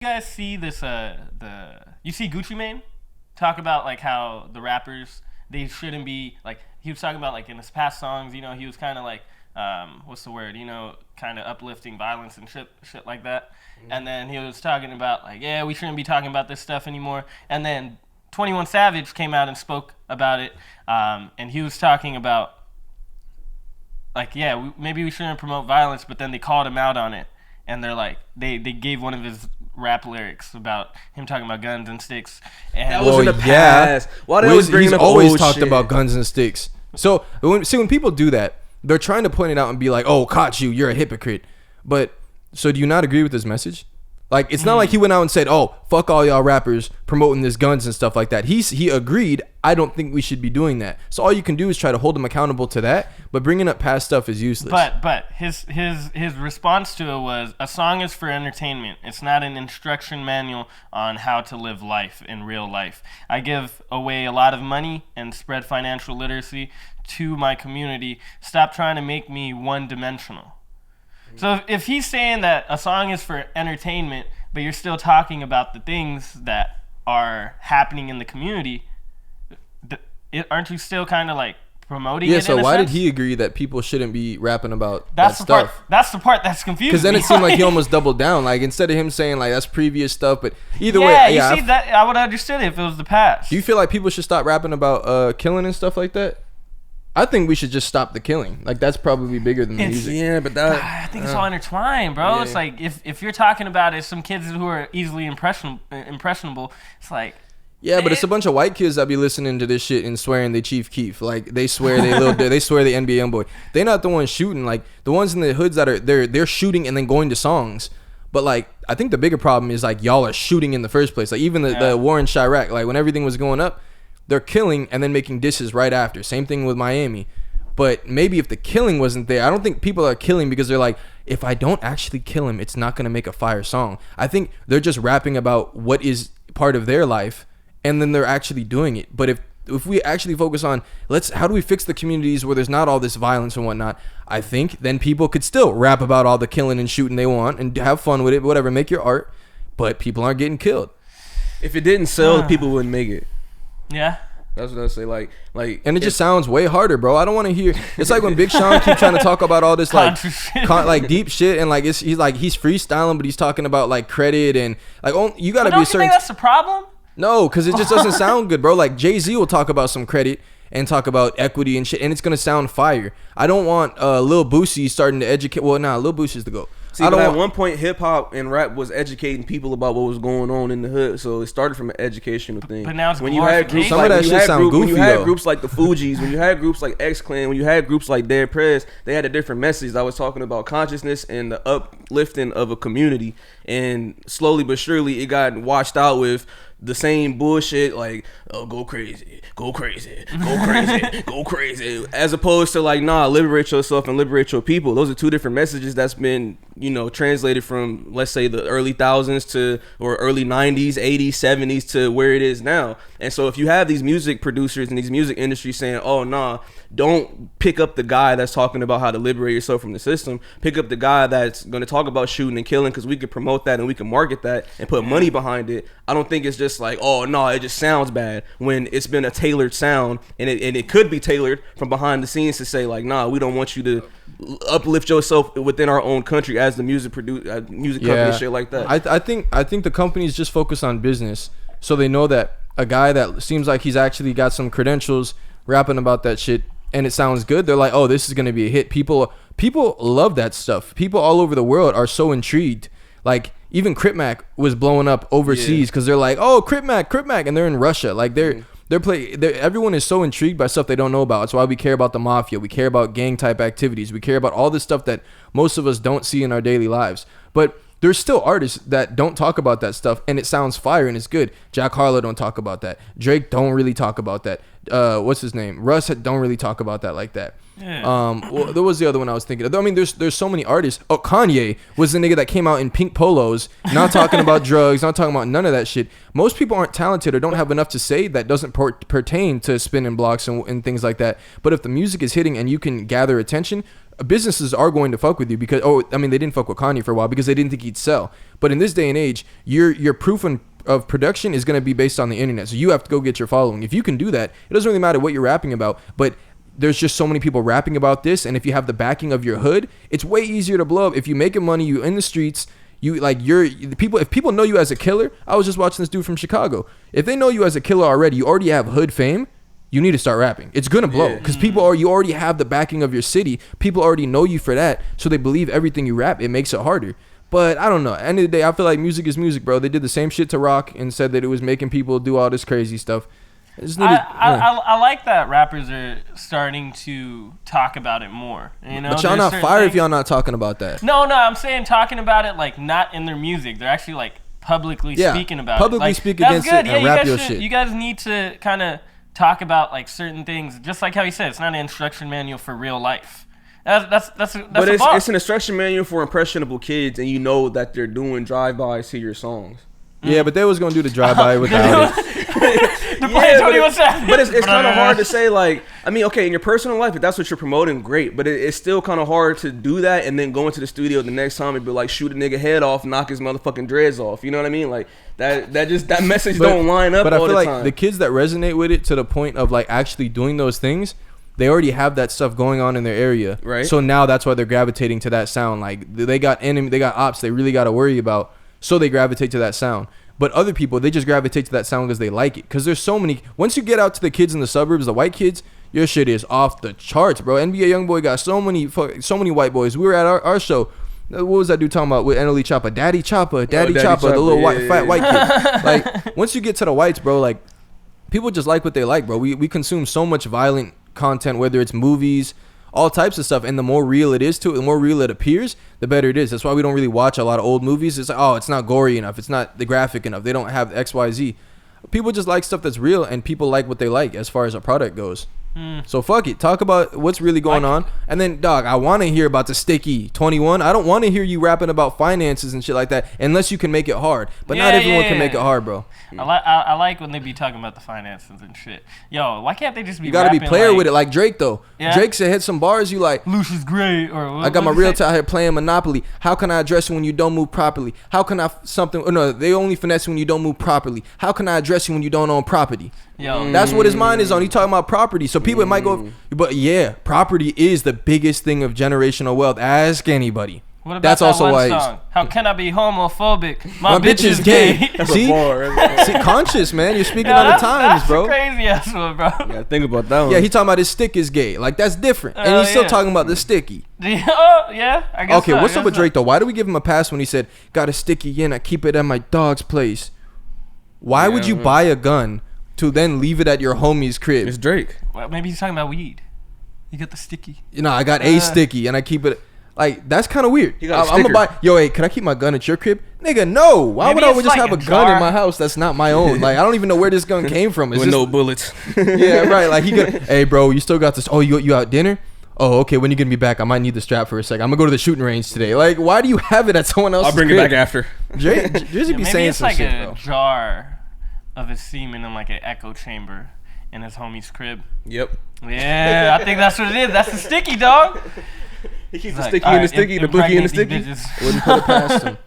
You guys see this you see Gucci Mane talk about like how the rappers, they shouldn't be like, he was talking about like in his past songs, he was kind of like what's the word, kind of uplifting violence and shit like that. And then he was talking about like, yeah, we shouldn't be talking about this stuff anymore. And then 21 Savage came out and spoke about it, and he was talking about like, yeah, maybe we shouldn't promote violence, but then they called him out on it, and they're like, they gave one of his rap lyrics about him talking about guns and sticks. And that was in the past. Why they always bringing up always old talked shit about guns and sticks. So when people do that, they're trying to point it out and be like, "Oh, caught you! You're a hypocrite." But so do you not agree with this message? Like, it's not like he went out and said, "Oh, fuck all y'all rappers promoting this guns and stuff like that." He agreed. I don't think we should be doing that. So all you can do is try to hold him accountable to that. But bringing up past stuff is useless. But his response to it was, a song is for entertainment. It's not an instruction manual on how to live life in real life. I give away a lot of money and spread financial literacy to my community. Stop trying to make me one-dimensional. So if he's saying that a song is for entertainment, but you're still talking about the things that are happening in the community, aren't you still kind of like promoting it? Yeah, so in a why sense? did he agree that people shouldn't be rapping about that stuff? That's the part that's confusing. Because then it seemed like he almost doubled down. Like, instead of him saying like that's previous stuff, but either way, yeah, you see that I would have understood it if it was the past. Do you feel like people should stop rapping about killing and stuff like that? I think we should just stop the killing. Like, that's probably bigger than the music. Yeah, but that I think it's all intertwined, bro. Yeah. It's like if you're talking about it, some kids who are easily impressionable, it's like. Yeah, but it's a bunch of white kids that be listening to this shit and swearing they Chief Keef. Like, they swear they swear they NBA YoungBoy. They're not the ones shooting. Like, the ones in the hoods that are they're shooting and then going to songs. But like, I think the bigger problem is like y'all are shooting in the first place. Like, even the war in Chirac, like when everything was going up, they're killing and then making disses right after. Same thing with Miami. But maybe if the killing wasn't there, I don't think people are killing because they're like, if I don't actually kill him, it's not gonna make a fire song. I think they're just rapping about what is part of their life, and then they're actually doing it. But if we actually focus on how do we fix the communities where there's not all this violence and whatnot, I think then people could still rap about all the killing and shooting they want and have fun with it, whatever, make your art, but people aren't getting killed. if it didn't sell, people wouldn't make it. Yeah. That's what I say. Like, and it just sounds way harder, bro. I don't want to hear. It's like when Big Sean keep trying to talk about all this like deep shit, and like he's freestyling, but he's talking about like credit and like you gotta be a certain. Don't you think that's the problem? No, because it just doesn't sound good, bro. Like Jay-Z will talk about some credit and talk about equity and shit, and it's gonna sound fire. I don't want Lil Boosie starting to educate. Well, nah, Lil Boosie's the GOAT. See, but at one point, hip hop and rap was educating people about what was going on in the hood, so it started from an educational thing. But now it's when you had groups some of that shit sound goofy. When you had groups like the Fugees, when you had groups like X Clan, when you had groups like Dead Prez, they had a different message. I was talking about consciousness and the uplifting of a community, and slowly but surely, it got washed out with the same bullshit, like, oh, go crazy, go crazy, go crazy, go crazy, as opposed to like, nah, liberate yourself and liberate your people. Those are two different messages that's been, translated from, let's say, the early thousands to, or early 90s, 80s, 70s to where it is now. And so if you have these music producers and these music industries saying, oh, nah, don't pick up the guy that's talking about how to liberate yourself from the system, pick up the guy that's going to talk about shooting and killing, because we could promote that and we can market that and put money behind it. I don't think it's just like, oh no, it just sounds bad, when it's been a tailored sound, and it could be tailored from behind the scenes to say like, nah, we don't want you to uplift yourself within our own country as the music company and shit like that. I think the companies just focus on business, so they know that a guy that seems like he's actually got some credentials rapping about that shit and it sounds good, they're like, oh, this is gonna be a hit. People love that stuff. People all over the world are so intrigued. Like, even Crip Mac was blowing up overseas because they're like, oh, Crip Mac, and they're in Russia. Like, everyone is so intrigued by stuff they don't know about. That's why we care about the mafia. We care about gang type activities. We care about all this stuff that most of us don't see in our daily lives. But there's still artists that don't talk about that stuff, and it sounds fire and it's good. Jack Harlow don't talk about that. Drake don't really talk about that. What's his name? Russ don't really talk about that like that. Yeah. Well, there was the other one I was thinking of. I mean, there's so many artists. Oh, Kanye was the nigga that came out in pink polos, not talking about drugs, not talking about none of that shit. Most people aren't talented or don't have enough to say that doesn't pertain to spinning blocks and things like that. But if the music is hitting and you can gather attention, businesses are going to fuck with you because they didn't fuck with Kanye for a while because they didn't think he'd sell. But in this day and age, your proof of production is going to be based on the internet. So you have to go get your following. If you can do that, it doesn't really matter what you're rapping about, but there's just so many people rapping about this, and if you have the backing of your hood, it's way easier to blow up. If you making money, you in the streets, if people know you as a killer. I was just watching this dude from Chicago. If they know you as a killer already, you already have hood fame, you need to start rapping. It's gonna blow because you already have the backing of your city. People already know you for that, so they believe everything you rap. It makes it harder. But I don't know. At the end of the day, I feel like music is music, bro. They did the same shit to rock and said that it was making people do all this crazy stuff. I like that rappers are starting to talk about it more. You know, but y'all not fire if y'all not talking about that. No, I'm saying talking about it like not in their music. They're actually like publicly speaking about publicly it. Like, speak against it and rap your shit. You guys need to kind of talk about like certain things, just like how he said, it's not an instruction manual for real life. That's but it's an instruction manual for impressionable kids, and you know that they're doing drive-bys to your songs. Yeah, but they was gonna do the drive-by without it. But it's kind of hard to say, like, I mean, okay, in your personal life, if that's what you're promoting, great. But it's still kind of hard to do that and then go into the studio the next time and be like, shoot a nigga head off, knock his motherfucking dreads off. You know what I mean? Like that message don't line up. But I feel like the kids that resonate with it to the point of like actually doing those things, they already have that stuff going on in their area, right? So now that's why they're gravitating to that sound. Like they got ops they really got to worry about, so they gravitate to that sound. But other people, they just gravitate to that sound because they like it. Because there's so many. Once you get out to the kids in the suburbs, the white kids, your shit is off the charts, bro. NBA YoungBoy got so many white boys. We were at our show. What was that dude talking about with NLE Choppa? Daddy Choppa, the little fat white kid. Like, once you get to the whites, bro, like, people just like what they like, bro. We consume so much violent content, whether it's movies, all types of stuff, and the more real it is to it, the more real it appears, the better it is. That's why we don't really watch a lot of old movies. It's like, oh, it's not gory enough, it's not the graphic enough, they don't have XYZ. People just like stuff that's real, and people like what they like as far as a product goes. So fuck it, talk about what's really going on. And then, dog, I want to hear about the sticky 21. I don't want to hear you rapping about finances and shit like that unless you can make it hard. But not everyone can make it hard, bro. I like when they be talking about the finances and shit. Yo, why can't they just be you gotta be player with it like Drake though. Yeah? Drake said hit some bars, you like Lucius great, or I got my realtor out here playing Monopoly. How can I address you when you don't move properly? How can I they only finesse you when you don't move properly. How can I address you when you don't own property? Yo, that's what his mind is on. He talking about property. So people might go, but yeah, property is the biggest thing of generational wealth. Ask anybody. What about that's that also one why song? How can I be homophobic? My bitch is gay. See, conscious, man. You're speaking on the times, bro. That's a crazy ass one, bro. Yeah, think about that one. Yeah, he talking about his stick is gay. Like, that's different. And he's still talking about the sticky. Yeah, I guess. Okay, what's up with Drake though? Why do we give him a pass when he said, "Got a sticky in, I keep it at my dog's place"? Why would you buy a gun to then leave it at your homie's crib? It's Drake. Well, maybe he's talking about weed. You got the sticky. You know, I got a sticky and I keep it. Like, that's kind of weird. I'm gonna buy. Yo, hey, can I keep my gun at your crib? Nigga, no. Why would I just have a gun in my house that's not my own? Like, I don't even know where this gun came from. With no bullets. Yeah, right. Like, he could. Hey, bro, you still got this? Oh, you out dinner? Oh, okay. When you gonna be back? I might need the strap for a second. I'm gonna go to the shooting range today. Like, why do you have it at someone else's crib? I'll bring it back after. Drizzy be saying some shit, bro. Maybe it's like a jar of his semen in like an echo chamber in his homie's crib. Yep. Yeah, I think that's what it is. That's the sticky, dog. He keeps the sticky in the sticky, the boogie in the sticky. Wouldn't put it past him.